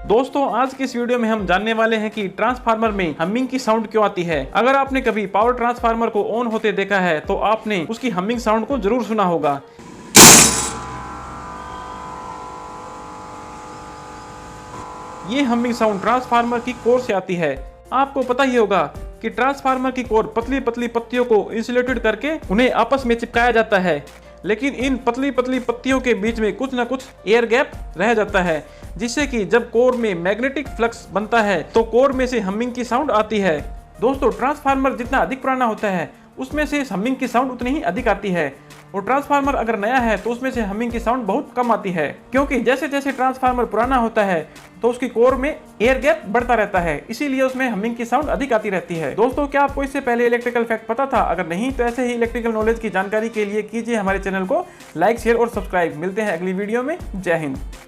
दोस्तों आज की इस वीडियो में हम जानने वाले हैं कि ट्रांसफार्मर में हमिंग की साउंड क्यों आती है। अगर आपने कभी पावर ट्रांसफार्मर को ऑन होते देखा है तो आपने उसकी हमिंग साउंड को जरूर सुना होगा। ये हमिंग साउंड ट्रांसफार्मर की कोर से आती है। आपको पता ही होगा कि ट्रांसफार्मर की कोर पतली पतली पत्तियों को इंसुलेटेड करके उन्हें आपस में चिपकाया जाता है, लेकिन इन पतली पतली पत्तियों के बीच में कुछ न कुछ एयर गैप रह जाता है, जिससे कि जब कोर में मैग्नेटिक फ्लक्स बनता है तो कोर में से हमिंग की साउंड आती है। दोस्तों ट्रांसफार्मर जितना अधिक पुराना होता है उसमें से हमिंग की साउंड उतनी ही अधिक आती है, और ट्रांसफार्मर अगर नया है तो उसमें से हमिंग की साउंड बहुत कम आती है, क्योंकि जैसे जैसे ट्रांसफार्मर पुराना होता है तो उसकी कोर में एयर गैप बढ़ता रहता है, इसीलिए उसमें हमिंग की साउंड अधिक आती रहती है। दोस्तों क्या आपको इससे पहले इलेक्ट्रिकल फैक्ट पता था? अगर नहीं तो ऐसे ही इलेक्ट्रिकल नॉलेज की जानकारी के लिए कीजिए हमारे चैनल को लाइक, शेयर और सब्सक्राइब। मिलते हैं अगली वीडियो में। जय हिंद।